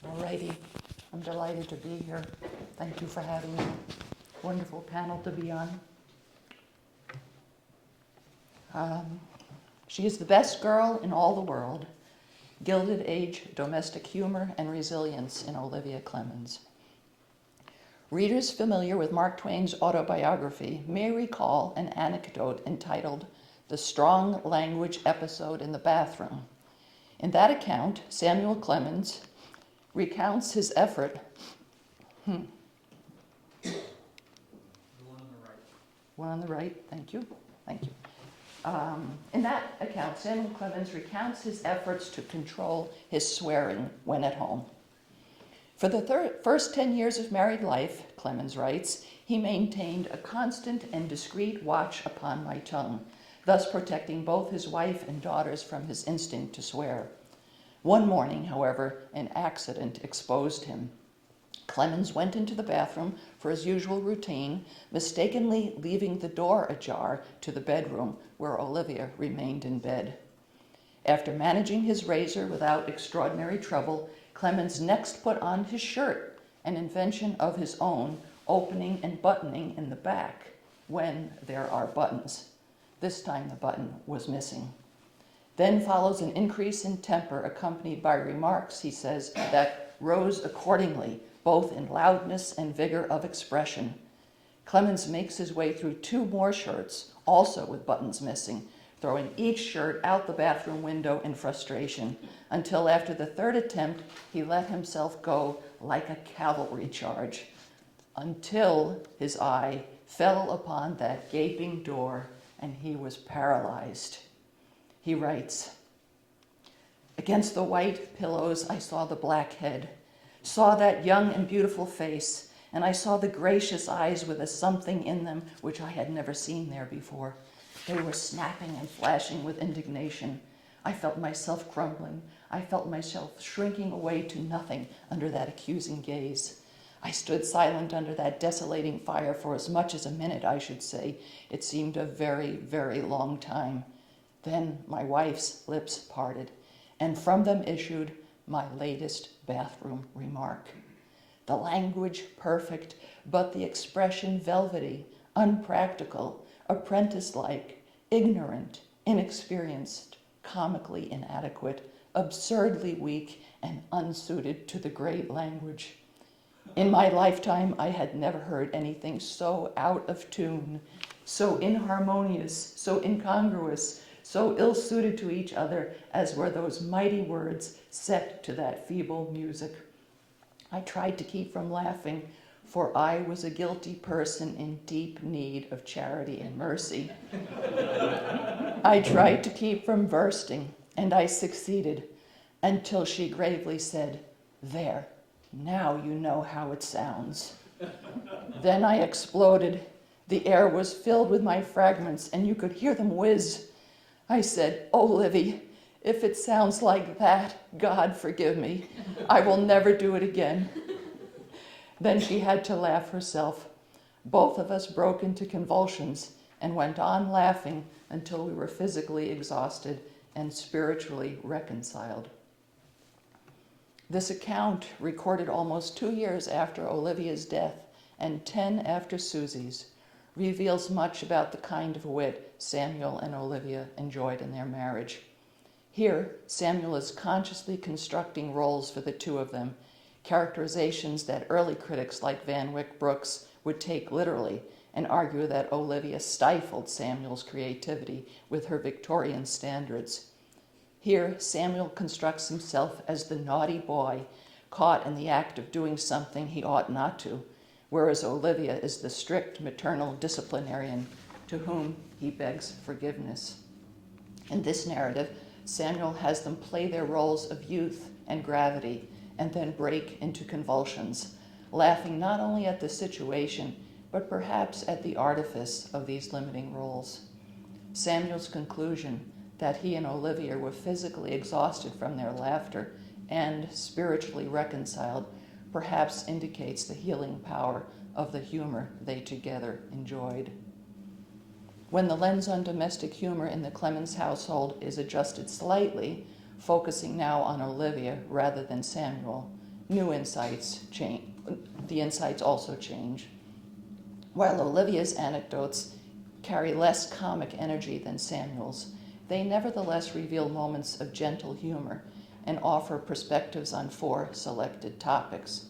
Alrighty, I'm delighted to be here. Thank you for having me. Wonderful panel to be on. She is the best girl in all the world. Gilded Age, Domestic Humor and Resilience in Olivia Clemens. Readers familiar with Mark Twain's autobiography may recall an anecdote entitled "The Strong Language Episode in the Bathroom." In that account, Samuel Clemens recounts his effort. The one on the right. One on the right, thank you. In that account, Samuel Clemens recounts his efforts to control his swearing when at home. For the first 10 years of married life, Clemens writes, he maintained a constant and discreet watch upon my tongue, thus protecting both his wife and daughters from his instinct to swear. One morning, however, an accident exposed him. Clemens went into the bathroom for his usual routine, mistakenly leaving the door ajar to the bedroom where Olivia remained in bed. After managing his razor without extraordinary trouble, Clemens next put on his shirt, an invention of his own, opening and buttoning in the back when there are buttons. This time the button was missing. Then follows an increase in temper accompanied by remarks, he says, that rose accordingly, both in loudness and vigor of expression. Clemens makes his way through 2 more shirts, also with buttons missing, throwing each shirt out the bathroom window in frustration, until after the 3rd attempt, he let himself go like a cavalry charge, until his eye fell upon that gaping door and he was paralyzed. He writes, "Against the white pillows I saw the black head, saw that young and beautiful face, and I saw the gracious eyes with a something in them which I had never seen there before. They were snapping and flashing with indignation. I felt myself crumbling. I felt myself shrinking away to nothing under that accusing gaze. I stood silent under that desolating fire for as much as a minute, I should say. It seemed a very, very long time. Then my wife's lips parted, and from them issued my latest bathroom remark. The language perfect, but the expression velvety, unpractical, apprentice-like, ignorant, inexperienced, comically inadequate, absurdly weak, and unsuited to the great language. In my lifetime, I had never heard anything so out of tune, so inharmonious, so incongruous, so ill-suited to each other as were those mighty words set to that feeble music. I tried to keep from laughing, for I was a guilty person in deep need of charity and mercy. I tried to keep from bursting, and I succeeded, until she gravely said, 'There, now you know how it sounds.' Then I exploded. The air was filled with my fragments, and you could hear them whiz. I said, 'Oh, Livy, if it sounds like that, God forgive me. I will never do it again.' Then she had to laugh herself. Both of us broke into convulsions and went on laughing until we were physically exhausted and spiritually reconciled." This account, recorded almost 2 years after Olivia's death and 10 after Susie's, reveals much about the kind of wit Samuel and Olivia enjoyed in their marriage. Here, Samuel is consciously constructing roles for the two of them, characterizations that early critics like Van Wyck Brooks would take literally and argue that Olivia stifled Samuel's creativity with her Victorian standards. Here, Samuel constructs himself as the naughty boy caught in the act of doing something he ought not to, whereas Olivia is the strict maternal disciplinarian to whom he begs forgiveness. In this narrative, Samuel has them play their roles of youth and gravity and then break into convulsions, laughing not only at the situation, but perhaps at the artifice of these limiting roles. Samuel's conclusion that he and Olivia were physically exhausted from their laughter and spiritually reconciled perhaps indicates the healing power of the humor they together enjoyed. When the lens on domestic humor in the Clemens household is adjusted slightly, focusing now on Olivia rather than Samuel, new insights change. The insights also change. While Olivia's anecdotes carry less comic energy than Samuel's, they nevertheless reveal moments of gentle humor and offer perspectives on 4 selected topics.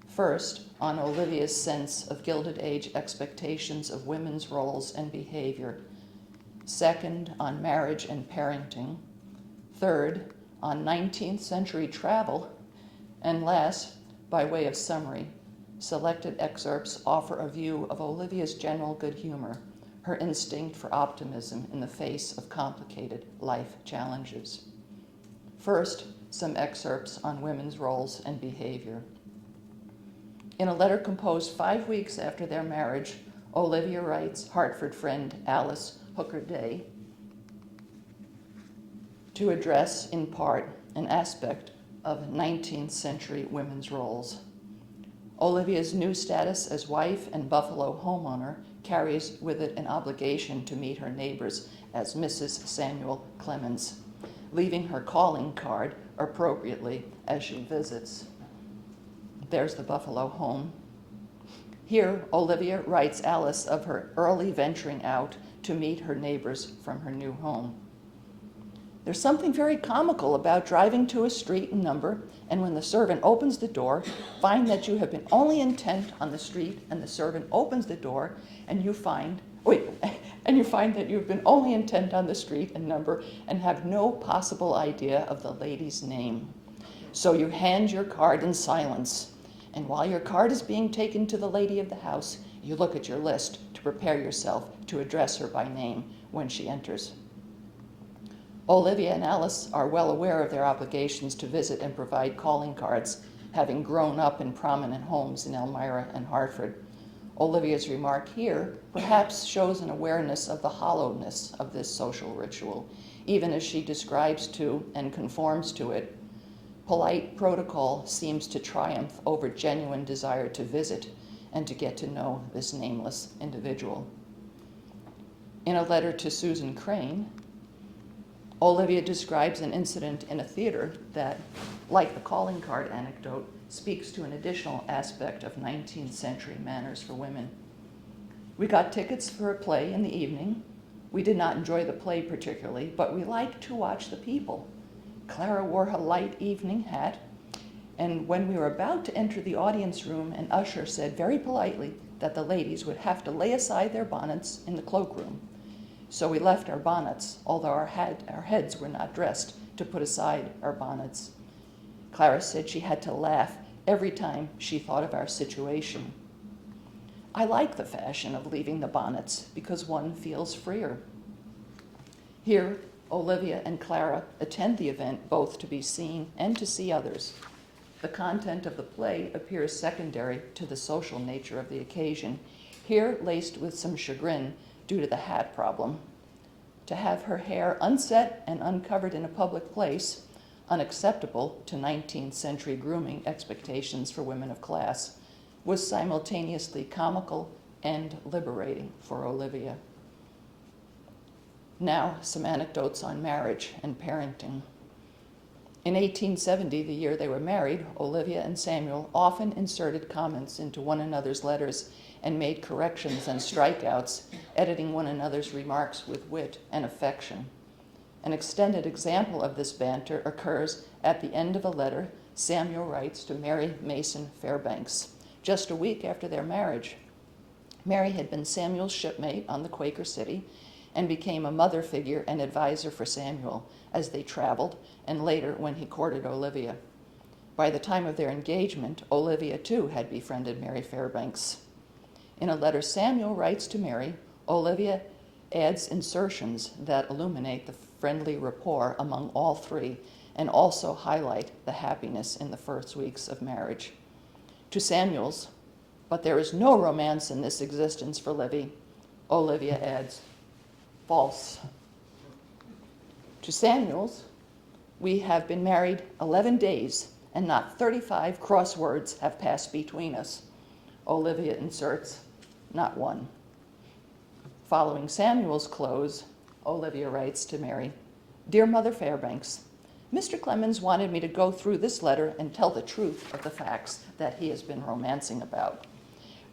First, on Olivia's sense of Gilded Age expectations of women's roles and behavior. Second, on marriage and parenting. Third, on 19th century travel. And last, by way of summary, selected excerpts offer a view of Olivia's general good humor, her instinct for optimism in the face of complicated life challenges. First, some excerpts on women's roles and behavior. In a letter composed 5 weeks after their marriage, Olivia writes Hartford friend Alice Hooker Day to address, in part, an aspect of 19th century women's roles. Olivia's new status as wife and Buffalo homeowner carries with it an obligation to meet her neighbors as Mrs. Samuel Clemens, leaving her calling card appropriately as she visits. There's the Buffalo home. Here, Olivia writes Alice of her early venturing out to meet her neighbors from her new home. There's something very comical about driving to a street and number, and when the servant opens the door, find that you have been only intent on the street, and the servant opens the door, and you find that you've been only intent on the street and number and have no possible idea of the lady's name. So you hand your card in silence, and while your card is being taken to the lady of the house, you look at your list to prepare yourself to address her by name when she enters. Olivia and Alice are well aware of their obligations to visit and provide calling cards, having grown up in prominent homes in Elmira and Hartford. Olivia's remark here perhaps shows an awareness of the hollowness of this social ritual, even as she describes to and conforms to it. Polite protocol seems to triumph over genuine desire to visit and to get to know this nameless individual. In a letter to Susan Crane, Olivia describes an incident in a theater that, like the calling card anecdote, speaks to an additional aspect of 19th century manners for women. We got tickets for a play in the evening. We did not enjoy the play particularly, but we liked to watch the people. Clara wore her light evening hat, and when we were about to enter the audience room, an usher said very politely that the ladies would have to lay aside their bonnets in the cloakroom. So we left our bonnets, although our heads were not dressed to put aside our bonnets. Clara said she had to laugh every time she thought of our situation. I like the fashion of leaving the bonnets because one feels freer. Here, Olivia and Clara attend the event both to be seen and to see others. The content of the play appears secondary to the social nature of the occasion, here laced with some chagrin due to the hat problem. To have her hair unset and uncovered in a public place, unacceptable to 19th century grooming expectations for women of class, was simultaneously comical and liberating for Olivia. Now, some anecdotes on marriage and parenting. In 1870, the year they were married, Olivia and Samuel often inserted comments into one another's letters and made corrections and strikeouts, editing one another's remarks with wit and affection. An extended example of this banter occurs at the end of a letter Samuel writes to Mary Mason Fairbanks, just a week after their marriage. Mary had been Samuel's shipmate on the Quaker City and became a mother figure and advisor for Samuel as they traveled and later when he courted Olivia. By the time of their engagement, Olivia too had befriended Mary Fairbanks. In a letter Samuel writes to Mary, Olivia adds insertions that illuminate the friendly rapport among all three and also highlight the happiness in the first weeks of marriage. To Samuel's, but there is no romance in this existence for Livy, Olivia adds, false. To Samuel's, we have been married 11 days and not 35 crosswords have passed between us. Olivia inserts, not one. Following Samuel's close, Olivia writes to Mary, Dear Mother Fairbanks, Mr. Clemens wanted me to go through this letter and tell the truth of the facts that he has been romancing about.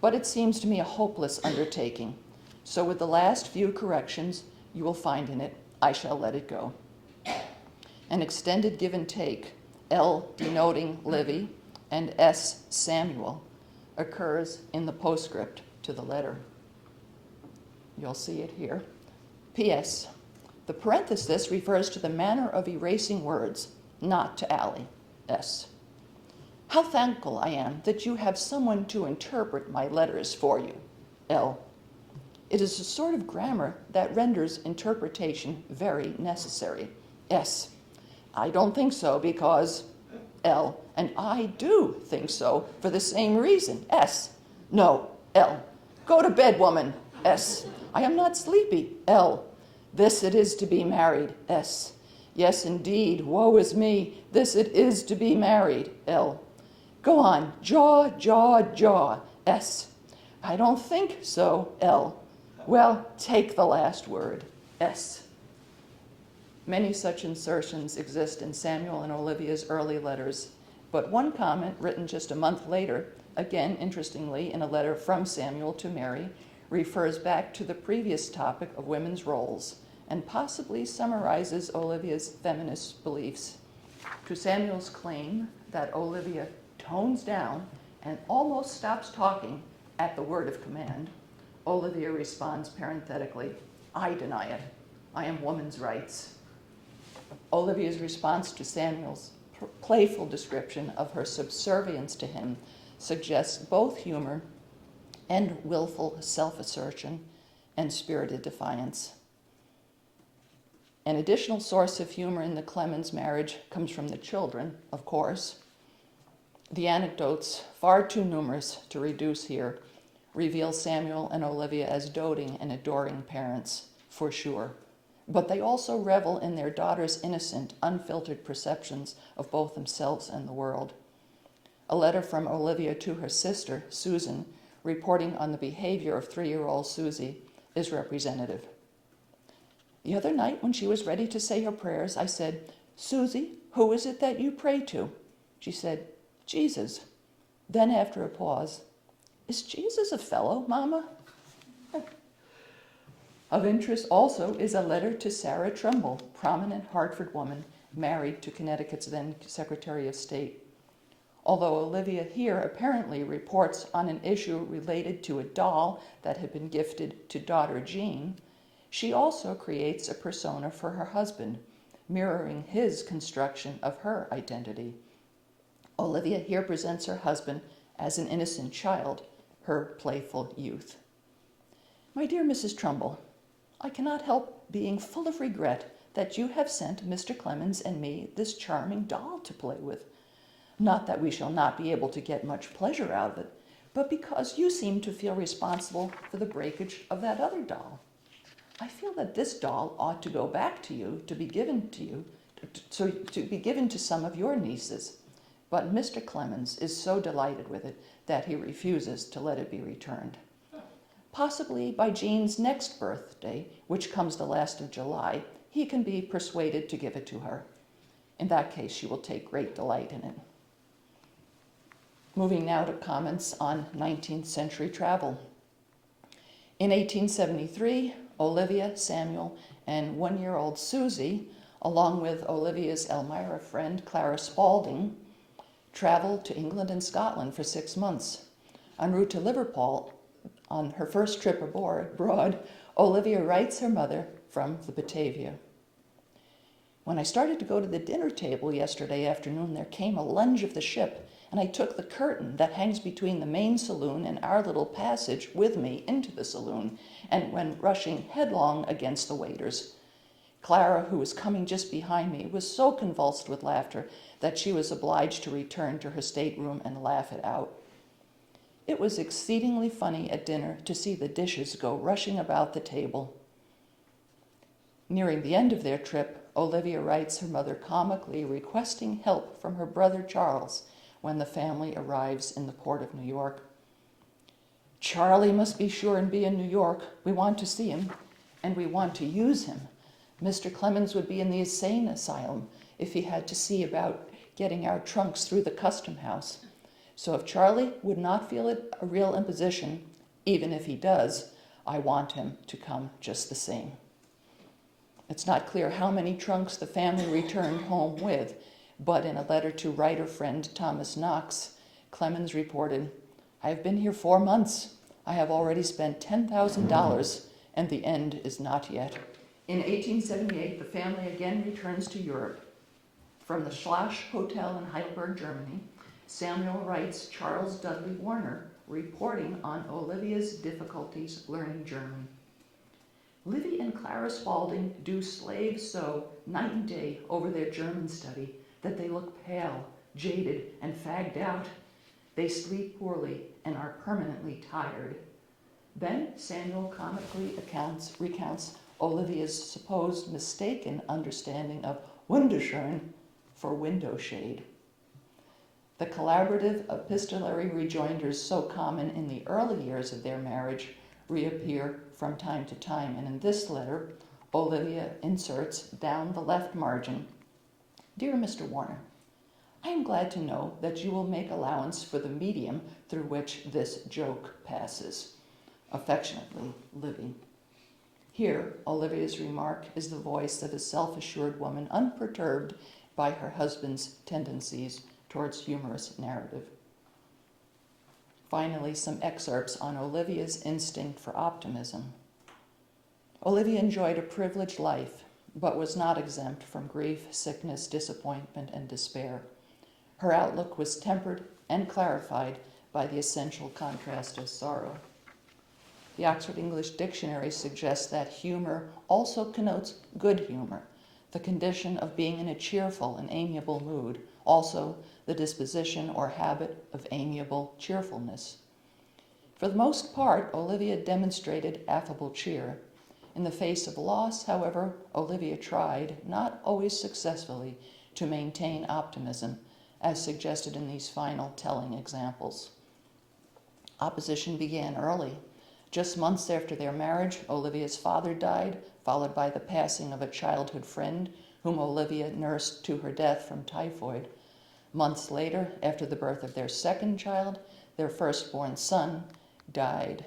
But it seems to me a hopeless undertaking. So with the last few corrections you will find in it, I shall let it go. An extended give and take, L denoting Livy and S Samuel, occurs in the postscript to the letter. You'll see it here. P.S. The parenthesis refers to the manner of erasing words, not to Allie, S. How thankful I am that you have someone to interpret my letters for you, L. It is a sort of grammar that renders interpretation very necessary, S. I don't think so because, L. And I do think so for the same reason, S. No, L. Go to bed, woman, S. I am not sleepy, L. This it is to be married, S. Yes, indeed, woe is me, this it is to be married, L. Go on, jaw, jaw, jaw, S. I don't think so, L. Well, take the last word, S. Many such insertions exist in Samuel and Olivia's early letters, but one comment written just a month later, again interestingly in a letter from Samuel to Mary, refers back to the previous topic of women's roles and possibly summarizes Olivia's feminist beliefs. To Samuel's claim that Olivia tones down and almost stops talking at the word of command, Olivia responds parenthetically, I deny it. I am woman's rights. Olivia's response to Samuel's playful description of her subservience to him suggests both humor and willful self-assertion and spirited defiance. An additional source of humor in the Clemens marriage comes from the children, of course. The anecdotes, far too numerous to reduce here, reveal Samuel and Olivia as doting and adoring parents, for sure. But they also revel in their daughter's innocent, unfiltered perceptions of both themselves and the world. A letter from Olivia to her sister, Susan, reporting on the behavior of 3-year-old Susie, is representative. The other night when she was ready to say her prayers, I said, Susie, who is it that you pray to? She said, Jesus. Then after a pause, is Jesus a fellow, Mama? Of interest also is a letter to Sarah Trumbull, prominent Hartford woman married to Connecticut's then Secretary of State. Although Olivia here apparently reports on an issue related to a doll that had been gifted to daughter Jean, she also creates a persona for her husband, mirroring his construction of her identity. Olivia here presents her husband as an innocent child, her playful youth. My dear Mrs. Trumbull, I cannot help being full of regret that you have sent Mr. Clemens and me this charming doll to play with. Not that we shall not be able to get much pleasure out of it, but because you seem to feel responsible for the breakage of that other doll. I feel that this doll ought to go back to you, to be given to you, to be given to some of your nieces. But Mr. Clemens is so delighted with it that he refuses to let it be returned. Possibly by Jean's next birthday, which comes the last of July, he can be persuaded to give it to her. In that case, she will take great delight in it. Moving now to comments on 19th century travel. In 1873, Olivia, Samuel, and 1-year-old Susie, along with Olivia's Elmira friend Clara Spalding, traveled to England and Scotland for 6 months. En route to Liverpool, on her first trip abroad, Olivia writes her mother from the Batavia. When I started to go to the dinner table yesterday afternoon, there came a lunge of the ship, and I took the curtain that hangs between the main saloon and our little passage with me into the saloon, and went rushing headlong against the waiters. Clara, who was coming just behind me, was so convulsed with laughter that she was obliged to return to her stateroom and laugh it out. It was exceedingly funny at dinner to see the dishes go rushing about the table. Nearing the end of their trip, Olivia writes her mother comically requesting help from her brother Charles when the family arrives in the port of New York. Charlie must be sure and be in New York. We want to see him, and we want to use him. Mr. Clemens would be in the insane asylum. if he had to see about getting our trunks through the custom house. So if Charlie would not feel it a real imposition, even if he does, I want him to come just the same. It's not clear how many trunks the family returned home with, but in a letter to writer friend Thomas Knox, Clemens reported, "I have been here 4 months. I have already spent $10,000, and the end is not yet." In 1878, the family again returns to Europe. From the Schloss Hotel in Heidelberg, Germany, Samuel writes Charles Dudley Warner, reporting on Olivia's difficulties learning German. "Livy and Clara Spaulding do slave so night and day over their German study that they look pale, jaded, and fagged out. They sleep poorly and are permanently tired." Then Samuel comically recounts Olivia's supposed mistaken understanding of wunderschön for window shade. The collaborative epistolary rejoinders so common in the early years of their marriage reappear from time to time, and in this letter, Olivia inserts down the left margin, "Dear Mr. Warner, I am glad to know that you will make allowance for the medium through which this joke passes. Affectionately, Livy." Here, Olivia's remark is the voice of a self-assured woman unperturbed by her husband's tendencies towards humorous narrative. Finally, some excerpts on Olivia's instinct for optimism. Olivia enjoyed a privileged life, but was not exempt from grief, sickness, disappointment, and despair. Her outlook was tempered and clarified by the essential contrast of sorrow. The Oxford English Dictionary suggests that humor also connotes good humor, the condition of being in a cheerful and amiable mood, also the disposition or habit of amiable cheerfulness. For the most part, Olivia demonstrated affable cheer. In the face of loss, however, Olivia tried, not always successfully, to maintain optimism, as suggested in these final telling examples. Opposition began early. Just months after their marriage, Olivia's father died, followed by the passing of a childhood friend whom Olivia nursed to her death from typhoid. Months later, after the birth of their second child, their firstborn son died.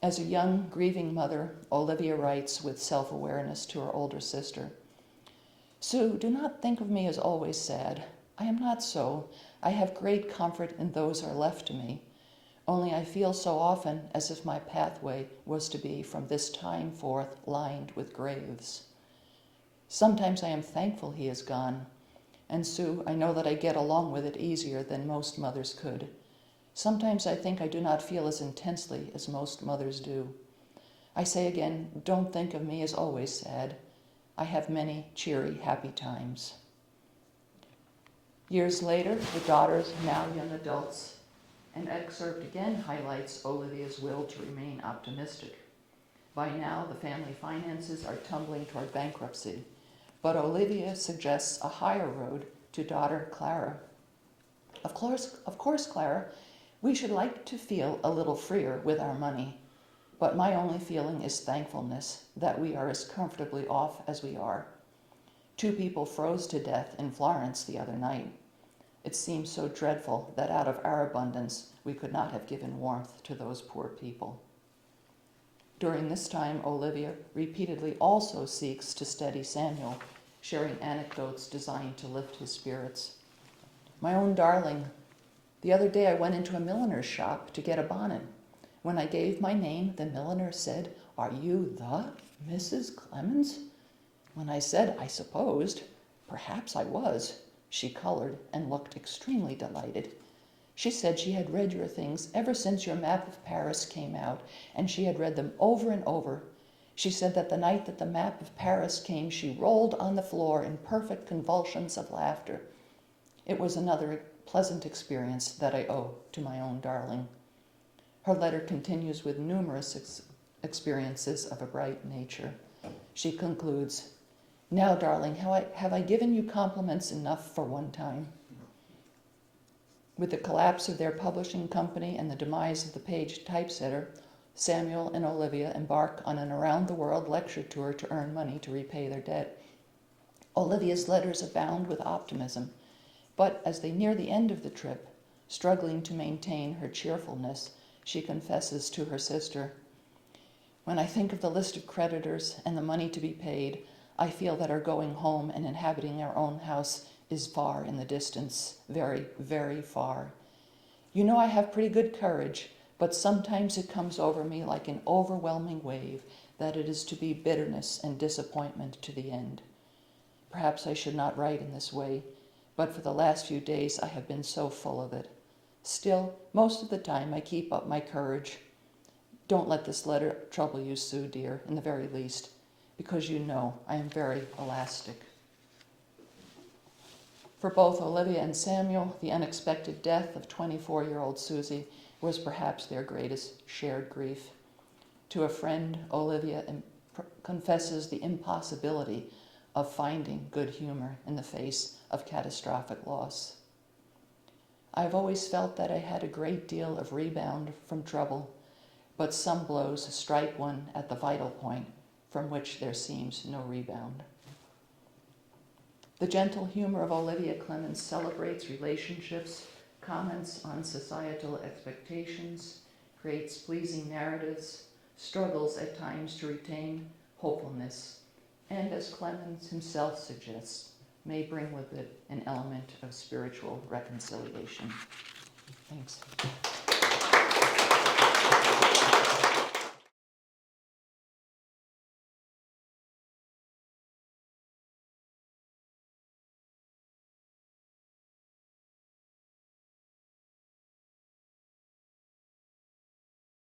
As a young, grieving mother, Olivia writes with self-awareness to her older sister, "Sue, do not think of me as always sad. I am not so. I have great comfort in those who are left to me. Only I feel so often as if my pathway was to be from this time forth lined with graves. Sometimes I am thankful he is gone. And Sue, I know that I get along with it easier than most mothers could. Sometimes I think I do not feel as intensely as most mothers do. I say again, don't think of me as always sad. I have many cheery, happy times." Years later, the daughters, now young adults, an excerpt again highlights Olivia's will to remain optimistic. By now, the family finances are tumbling toward bankruptcy, but Olivia suggests a higher road to daughter Clara. Of course, Clara, we should like to feel a little freer with our money, but my only feeling is thankfulness that we are as comfortably off as we are. 2 people froze to death in Florence the other night. It seems so dreadful that out of our abundance we could not have given warmth to those poor people. During this time, Olivia repeatedly also seeks to steady Samuel, sharing anecdotes designed to lift his spirits. "My own darling, the other day I went into a milliner's shop to get a bonnet. When I gave my name, the milliner said, 'Are you the Mrs. Clemens?' When I said I supposed, perhaps I was, she colored and looked extremely delighted. She said she had read your things ever since your map of Paris came out, and she had read them over and over. She said that the night that the map of Paris came, she rolled on the floor in perfect convulsions of laughter. It was another pleasant experience that I owe to my own darling." Her letter continues with numerous experiences of a bright nature. She concludes, "Now, darling, have I given you compliments enough for one time?" With the collapse of their publishing company and the demise of the Page typesetter, Samuel and Olivia embark on an around-the-world lecture tour to earn money to repay their debt. Olivia's letters abound with optimism, but as they near the end of the trip, struggling to maintain her cheerfulness, she confesses to her sister, "When I think of the list of creditors and the money to be paid, I feel that our going home and inhabiting our own house is far in the distance, very, very far. You know I have pretty good courage, but sometimes it comes over me like an overwhelming wave that it is to be bitterness and disappointment to the end. Perhaps I should not write in this way, but for the last few days I have been so full of it. Still, most of the time I keep up my courage. Don't let this letter trouble you, Sue, dear, in the very least, because you know I am very elastic." For both Olivia and Samuel, the unexpected death of 24-year-old Susie was perhaps their greatest shared grief. To a friend, Olivia confesses the impossibility of finding good humor in the face of catastrophic loss. "I've always felt that I had a great deal of rebound from trouble, but some blows strike one at the vital point from which there seems no rebound." The gentle humor of Olivia Clemens celebrates relationships, comments on societal expectations, creates pleasing narratives, struggles at times to retain hopefulness, and as Clemens himself suggests, may bring with it an element of spiritual reconciliation. Thanks.